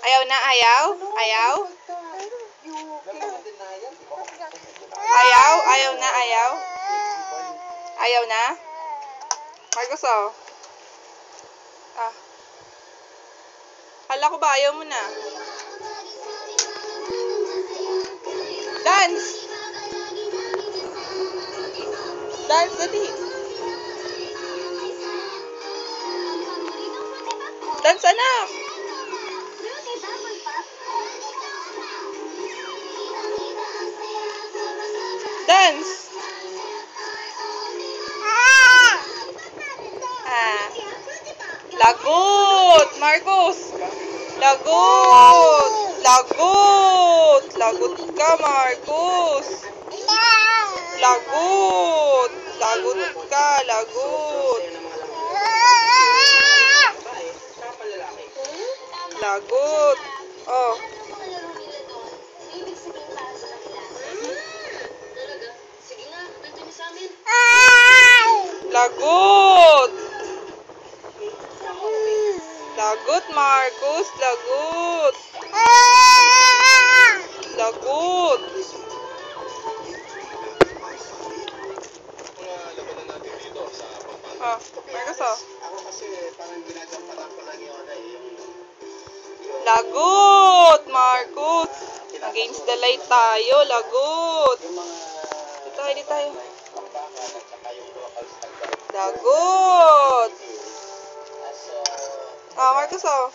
Ayaw na, ayaw? Ayaw? Ayaw? Ayaw na, ayaw? Ayaw na? Marcos, oh. Ah. Hala ko ba, ayaw mo na? Dance! Dance, dali. Dance, anak! Dance! Ah. Lagot! Marcos! Lagot! Lagot! Lagot ka, Marcos! Lagot! Lagot ka, lagot! Lagot! Oh. Lagot! Lagot, Marcos! Lagot! Lagot! Oh, Marcos, oh. Lagot, Marcos! Against the light tayo, lagot! Dito tayo. Lagot! Ah, Marcos, oh.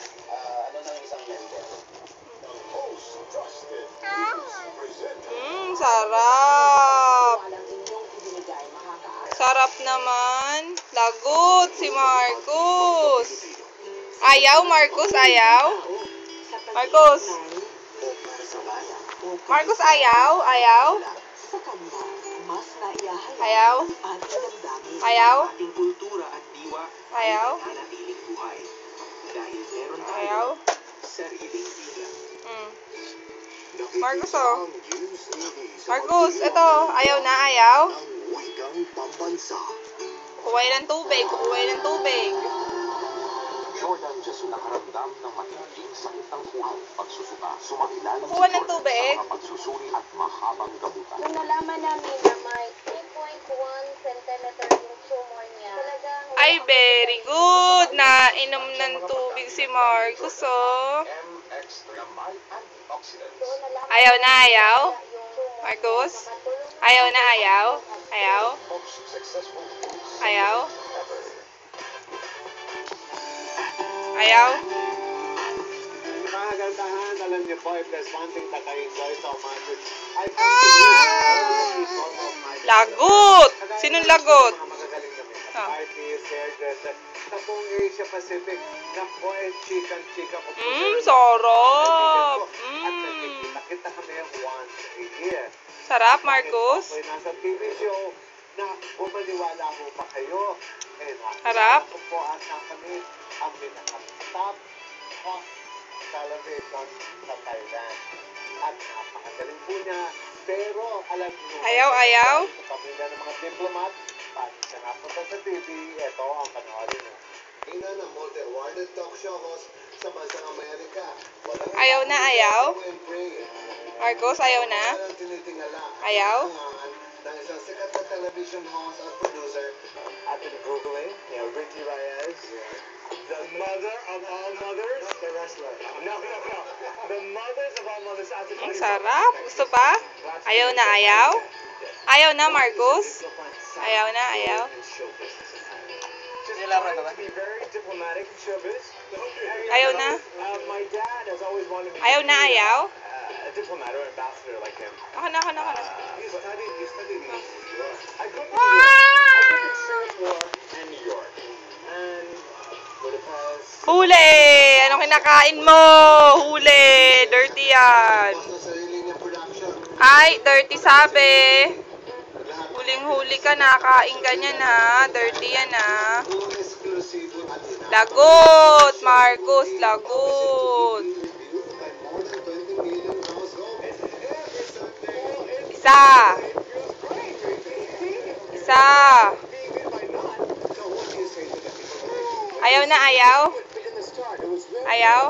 Sarap! Sarap naman. Lagot si Marcos. Ayaw, Marcos, ayaw? Marcos? Marcos, ayaw? Ayaw? Ayaw? Ayaw? Ayaw? Ayaw? Marcos, oh. Marcos, ito. Ayaw na, ayaw? Kuway ng tubig, kuway ng tubig. Jordan Jesus nakaramdam ng matinding sakit ng puso, pagsusuka, sumakilala Kuha ng tubig. sa mga pagsusuri at mahabang gamutan. Nung nalaman namin na may 3.1 centimeter yung tumor niya, talagang... Ay, very good. Nainom ng tubig si Marcos, oh. Ayaw na, ayaw? Marcos? Ayaw na, ayaw? Ayaw? Ayaw? Ayaw? Mga gantahan, alam niyo po, if there's one thing that I enjoy so much, I Lagot! Sinong lagot? Mga magagaling kami. Artist, hairdresser, sa buong Asia Pacific, na po ay chika po. Sarap! At nagkikita kami once a year. Sarap, Marcos? Kahit nasa TV show, na bumaliwala mo pa kayo. Harap? Ako po at kami ang pinaka-top hot television sa Thailand. At napakagaling po niya. Pero alam niyo, Ayaw, ayaw? sa pamilya ng mga diplomat, pag siya napunta sa TV, ito ang panoorin niyo. Ina ng multi-awarded talk show host sa bansang Amerika. Ayaw na, ayaw? Marcos, ayaw na? Ayaw? Ng isang sikat na television host at producer at Googling, Ricky Reyes, the mother of all mothers, the wrestler. No. The mothers of all mothers. Ang sarap. Gusto pa? Ayaw na, ayaw? Ayaw na, Marcos? Ayaw na, ayaw? Ayaw na? Ayaw na, ayaw? A diplomat or ambassador like him. Ako na. You studied in New York. I grew up in Singapore and New York. And Budapest. Huli! Anong kinakain mo? Huli! Dirty yan. Ay, dirty sabi. Huling-huli ka, nakain ka niyan ha. Dirty yan ha. Lagot! Marcos, lagot! Isa. Ayaw na, ayaw? Ayaw?